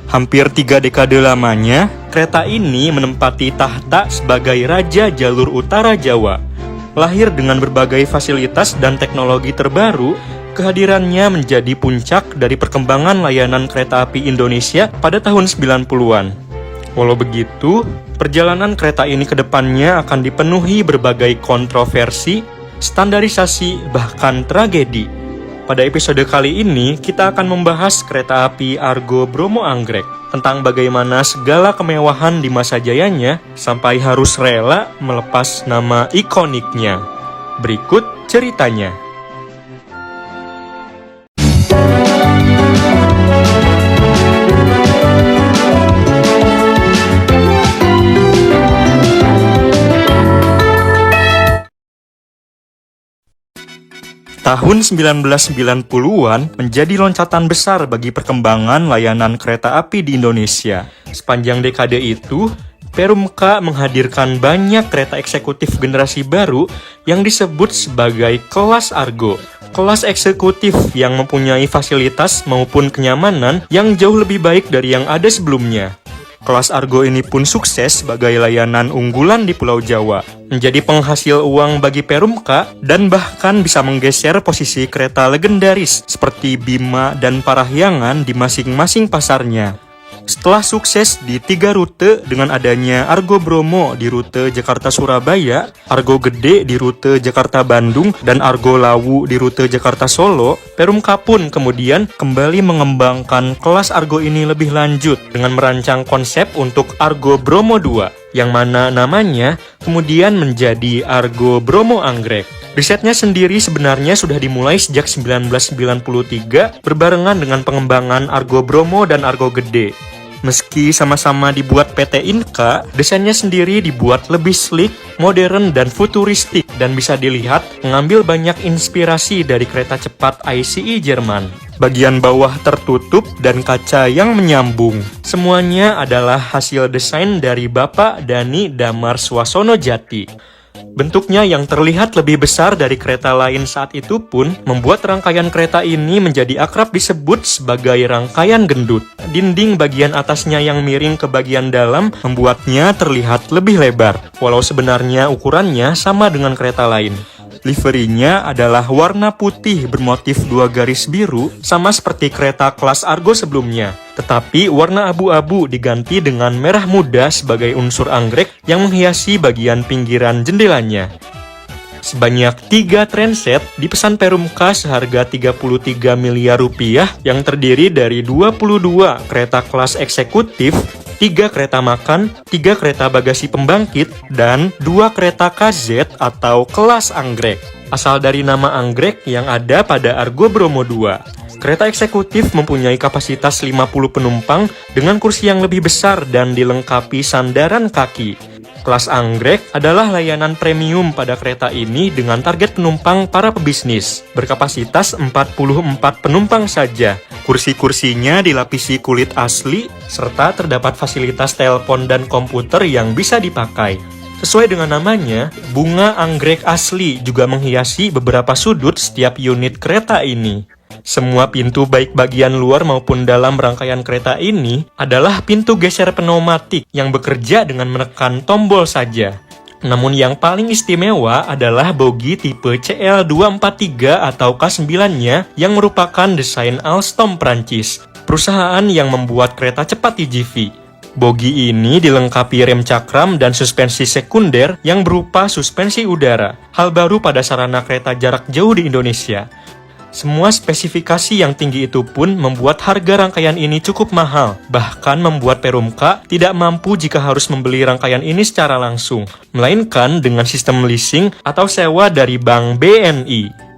Hampir 3 dekade lamanya, kereta ini menempati tahta sebagai Raja Jalur Utara Jawa. Lahir dengan berbagai fasilitas dan teknologi terbaru, kehadirannya menjadi puncak dari perkembangan layanan kereta api Indonesia pada tahun 90-an. Walau begitu, perjalanan kereta ini ke depannya akan dipenuhi berbagai kontroversi, standarisasi, bahkan tragedi. Pada episode kali ini, kita akan membahas kereta api Argo Bromo Anggrek, tentang bagaimana segala kemewahan di masa jayanya sampai harus rela melepas nama ikoniknya. Berikut ceritanya. Tahun 1990-an menjadi loncatan besar bagi perkembangan layanan kereta api di Indonesia. Sepanjang dekade itu, Perumka menghadirkan banyak kereta eksekutif generasi baru yang disebut sebagai kelas Argo. Kelas eksekutif yang mempunyai fasilitas maupun kenyamanan yang jauh lebih baik dari yang ada sebelumnya. Kelas Argo ini pun sukses sebagai layanan unggulan di Pulau Jawa, menjadi penghasil uang bagi Perumka, dan bahkan bisa menggeser posisi kereta legendaris seperti Bima dan Parahyangan di masing-masing pasarnya. Setelah sukses di 3 rute dengan adanya Argo Bromo di rute Jakarta-Surabaya, Argo Gede di rute Jakarta-Bandung, dan Argo Lawu di rute Jakarta-Solo, Perumka pun kemudian kembali mengembangkan kelas Argo ini lebih lanjut dengan merancang konsep untuk Argo Bromo 2, yang mana namanya kemudian menjadi Argo Bromo Anggrek. Risetnya sendiri sebenarnya sudah dimulai sejak 1993 berbarengan dengan pengembangan Argo Bromo dan Argo Gede. Meski sama-sama dibuat PT Inka, desainnya sendiri dibuat lebih sleek, modern, dan futuristik, dan bisa dilihat mengambil banyak inspirasi dari kereta cepat ICE Jerman. Bagian bawah tertutup dan kaca yang menyambung. Semuanya adalah hasil desain dari Bapak Dani Damar Swasono Jati. Bentuknya yang terlihat lebih besar dari kereta lain saat itu pun membuat rangkaian kereta ini menjadi akrab disebut sebagai rangkaian gendut. Dinding bagian atasnya yang miring ke bagian dalam membuatnya terlihat lebih lebar, walau sebenarnya ukurannya sama dengan kereta lain. Liverinya adalah warna putih bermotif 2 garis biru, sama seperti kereta kelas Argo sebelumnya. Tetapi warna abu-abu diganti dengan merah muda sebagai unsur anggrek yang menghiasi bagian pinggiran jendelanya. Sebanyak 3 transit dipesan Perumka seharga 33 miliar rupiah yang terdiri dari 22 kereta kelas eksekutif, 3 kereta makan, 3 kereta bagasi pembangkit, dan 2 kereta KZ atau kelas anggrek. Asal dari nama anggrek yang ada pada Argo Bromo 2. Kereta eksekutif mempunyai kapasitas 50 penumpang dengan kursi yang lebih besar dan dilengkapi sandaran kaki. Kelas anggrek adalah layanan premium pada kereta ini dengan target penumpang para pebisnis, berkapasitas 44 penumpang saja. Kursi-kursinya dilapisi kulit asli, serta terdapat fasilitas telepon dan komputer yang bisa dipakai. Sesuai dengan namanya, bunga anggrek asli juga menghiasi beberapa sudut setiap unit kereta ini. Semua pintu baik bagian luar maupun dalam rangkaian kereta ini adalah pintu geser pneumatik yang bekerja dengan menekan tombol saja. Namun yang paling istimewa adalah bogi tipe CL243 atau K9-nya yang merupakan desain Alstom Prancis, perusahaan yang membuat kereta cepat TGV. Bogi ini dilengkapi rem cakram dan suspensi sekunder yang berupa suspensi udara, hal baru pada sarana kereta jarak jauh di Indonesia. Semua spesifikasi yang tinggi itu pun membuat harga rangkaian ini cukup mahal, bahkan membuat Perumka tidak mampu jika harus membeli rangkaian ini secara langsung, melainkan dengan sistem leasing atau sewa dari Bank BNI.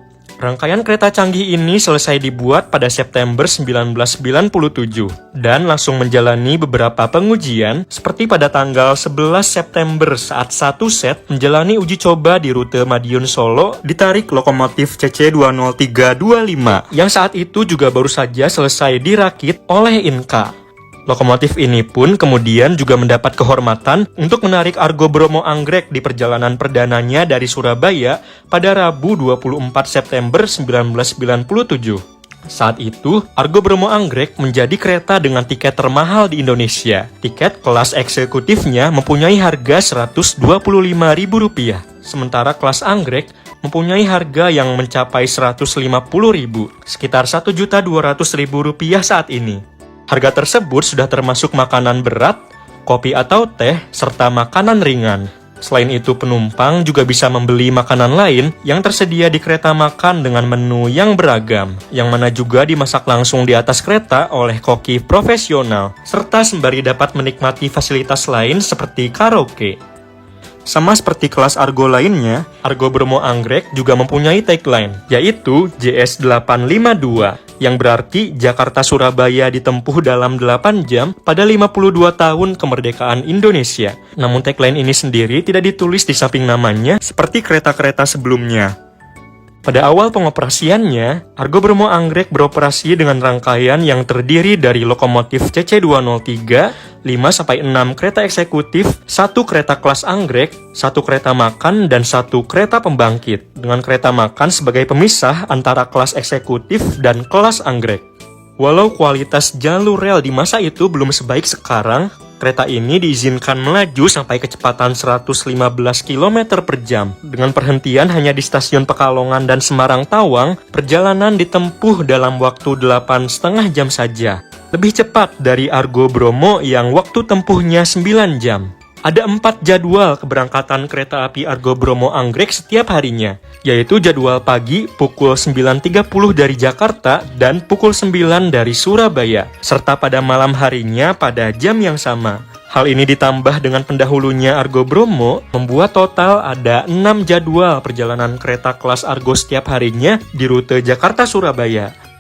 Rangkaian kereta canggih ini selesai dibuat pada September 1997 dan langsung menjalani beberapa pengujian seperti pada tanggal 11 September saat satu set menjalani uji coba di rute Madiun Solo ditarik lokomotif CC20325 yang saat itu juga baru saja selesai dirakit oleh Inka. Lokomotif ini pun kemudian juga mendapat kehormatan untuk menarik Argo Bromo Anggrek di perjalanan perdananya dari Surabaya pada Rabu 24 September 1997. Saat itu, Argo Bromo Anggrek menjadi kereta dengan tiket termahal di Indonesia. Tiket kelas eksekutifnya mempunyai harga Rp125.000, sementara kelas Anggrek mempunyai harga yang mencapai Rp150.000, sekitar Rp1.200.000 saat ini. Harga tersebut sudah termasuk makanan berat, kopi atau teh, serta makanan ringan. Selain itu, penumpang juga bisa membeli makanan lain yang tersedia di kereta makan dengan menu yang beragam, yang mana juga dimasak langsung di atas kereta oleh koki profesional, serta sembari dapat menikmati fasilitas lain seperti karaoke. Sama seperti kelas Argo lainnya, Argo Bromo Anggrek juga mempunyai tagline, yaitu JS852, yang berarti Jakarta-Surabaya ditempuh dalam 8 jam pada 52 tahun kemerdekaan Indonesia. Namun tagline ini sendiri tidak ditulis di samping namanya seperti kereta-kereta sebelumnya. Pada awal pengoperasiannya, Argo Bromo Anggrek beroperasi dengan rangkaian yang terdiri dari lokomotif CC203, 5-6 kereta eksekutif, 1 kereta kelas Anggrek, 1 kereta makan, dan 1 kereta pembangkit, dengan kereta makan sebagai pemisah antara kelas eksekutif dan kelas Anggrek. Walau kualitas jalur rel di masa itu belum sebaik sekarang, kereta ini diizinkan melaju sampai kecepatan 115 km per jam. Dengan perhentian hanya di stasiun Pekalongan dan Semarang Tawang, perjalanan ditempuh dalam waktu 8,5 jam saja. Lebih cepat dari Argo Bromo yang waktu tempuhnya 9 jam. Ada 4 jadwal keberangkatan kereta api Argo Bromo Anggrek setiap harinya, yaitu jadwal pagi pukul 9.30 dari Jakarta dan pukul 9 dari Surabaya, serta pada malam harinya pada jam yang sama. Hal ini ditambah dengan pendahulunya Argo Bromo, membuat total ada 6 jadwal perjalanan kereta kelas Argo setiap harinya di rute Jakarta-Surabaya.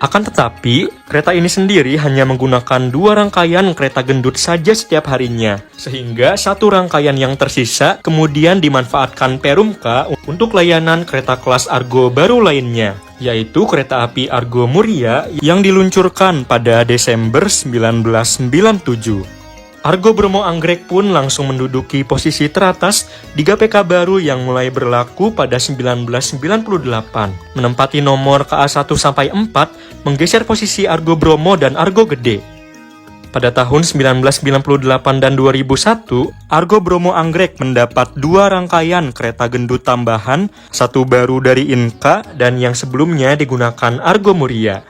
Akan tetapi, kereta ini sendiri hanya menggunakan 2 rangkaian kereta gendut saja setiap harinya, sehingga 1 rangkaian yang tersisa kemudian dimanfaatkan Perumka untuk layanan kereta kelas Argo baru lainnya, yaitu kereta api Argo Muria yang diluncurkan pada Desember 1997. Argo Bromo Anggrek pun langsung menduduki posisi teratas di GPK baru yang mulai berlaku pada 1998. Menempati nomor KA1-4, menggeser posisi Argo Bromo dan Argo Gede. Pada tahun 1998 dan 2001, Argo Bromo Anggrek mendapat 2 rangkaian kereta gendut tambahan, 1 baru dari Inka dan yang sebelumnya digunakan Argo Muria.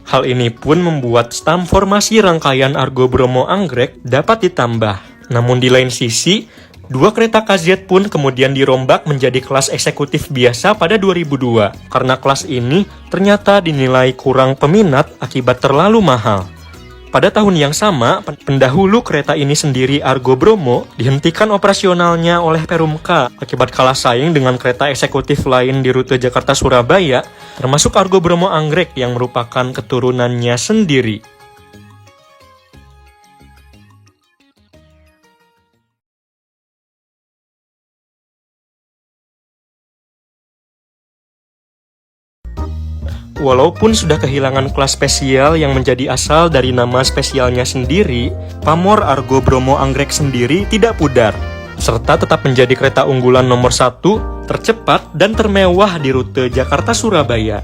Hal ini pun membuat stam formasi rangkaian Argo Bromo Anggrek dapat ditambah. Namun di lain sisi, 2 kereta KZ pun kemudian dirombak menjadi kelas eksekutif biasa pada 2002, karena kelas ini ternyata dinilai kurang peminat akibat terlalu mahal. Pada tahun yang sama, pendahulu kereta ini sendiri Argo Bromo dihentikan operasionalnya oleh Perumka akibat kalah saing dengan kereta eksekutif lain di rute Jakarta-Surabaya, termasuk Argo Bromo Anggrek yang merupakan keturunannya sendiri. Walaupun sudah kehilangan kelas spesial yang menjadi asal dari nama spesialnya sendiri, pamor Argo Bromo Anggrek sendiri tidak pudar, serta tetap menjadi kereta unggulan nomor 1, tercepat dan termewah di rute Jakarta-Surabaya.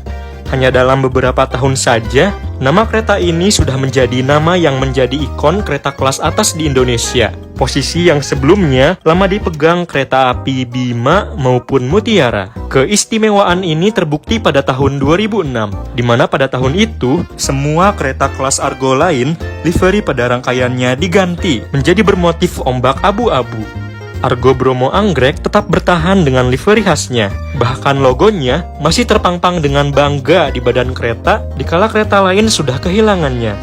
Hanya dalam beberapa tahun saja, nama kereta ini sudah menjadi nama yang menjadi ikon kereta kelas atas di Indonesia. Posisi yang sebelumnya lama dipegang kereta api Bima maupun Mutiara. Keistimewaan ini terbukti pada tahun 2006, di mana pada tahun itu, semua kereta kelas Argo lain, livery pada rangkaiannya diganti menjadi bermotif ombak abu-abu. Argo Bromo Anggrek tetap bertahan dengan livery khasnya. Bahkan logonya masih terpampang dengan bangga di badan kereta, dikala kereta lain sudah kehilangannya.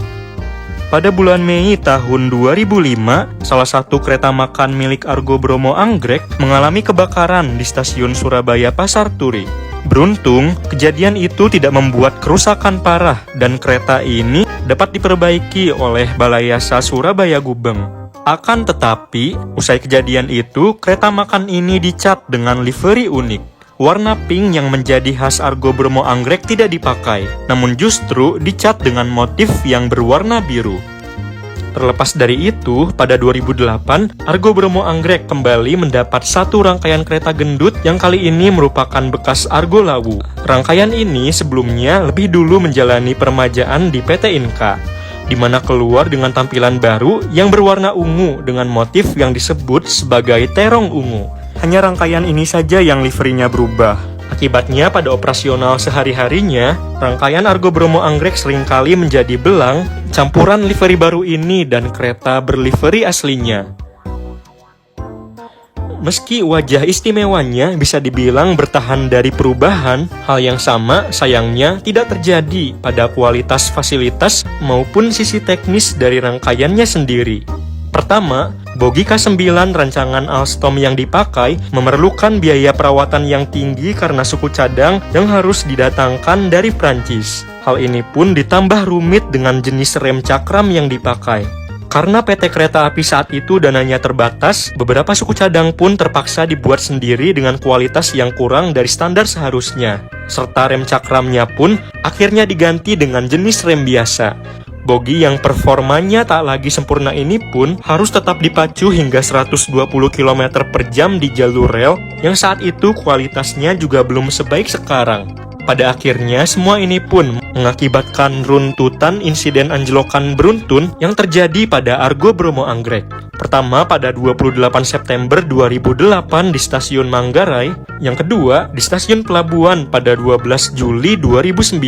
Pada bulan Mei tahun 2005, salah satu kereta makan milik Argo Bromo Anggrek mengalami kebakaran di stasiun Surabaya Pasar Turi. Beruntung, kejadian itu tidak membuat kerusakan parah dan kereta ini dapat diperbaiki oleh Balayasa Surabaya Gubeng. Akan tetapi, usai kejadian itu, kereta makan ini dicat dengan livery unik. Warna pink yang menjadi khas Argo Bromo Anggrek tidak dipakai, namun justru dicat dengan motif yang berwarna biru. Terlepas dari itu, pada 2008, Argo Bromo Anggrek kembali mendapat satu rangkaian kereta gendut yang kali ini merupakan bekas Argo Lawu. Rangkaian ini sebelumnya lebih dulu menjalani peremajaan di PT Inka, di mana keluar dengan tampilan baru yang berwarna ungu dengan motif yang disebut sebagai terong ungu. Hanya rangkaian ini saja yang liverinya berubah. Akibatnya pada operasional sehari-harinya, rangkaian Argo Bromo Anggrek seringkali menjadi belang, campuran livery baru ini dan kereta berlivery aslinya. Meski wajah istimewanya bisa dibilang bertahan dari perubahan, hal yang sama sayangnya tidak terjadi pada kualitas fasilitas maupun sisi teknis dari rangkaiannya sendiri. Pertama, bogi K9 rancangan Alstom yang dipakai memerlukan biaya perawatan yang tinggi karena suku cadang yang harus didatangkan dari Prancis. Hal ini pun ditambah rumit dengan jenis rem cakram yang dipakai. Karena PT Kereta Api saat itu dananya terbatas, beberapa suku cadang pun terpaksa dibuat sendiri dengan kualitas yang kurang dari standar seharusnya. Serta rem cakramnya pun akhirnya diganti dengan jenis rem biasa. Bogi yang performanya tak lagi sempurna ini pun harus tetap dipacu hingga 120 km per jam di jalur rel yang saat itu kualitasnya juga belum sebaik sekarang. Pada akhirnya semua ini pun mengakibatkan runtutan insiden anjlokan beruntun yang terjadi pada Argo Bromo Anggrek. Pertama pada 28 September 2008 di stasiun Manggarai, yang kedua di stasiun Pelabuhan pada 12 Juli 2009,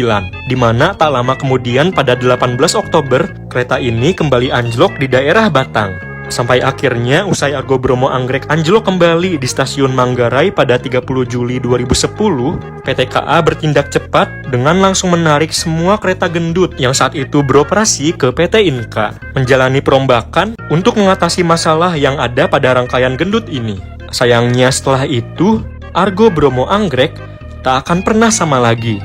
di mana tak lama kemudian pada 18 Oktober kereta ini kembali anjlok di daerah Batang. Sampai akhirnya usai Argo Bromo Anggrek anjlok kembali di stasiun Manggarai pada 30 Juli 2010, PT KA bertindak cepat dengan langsung menarik semua kereta gendut yang saat itu beroperasi ke PT Inka, menjalani perombakan untuk mengatasi masalah yang ada pada rangkaian gendut ini. Sayangnya setelah itu, Argo Bromo Anggrek tak akan pernah sama lagi.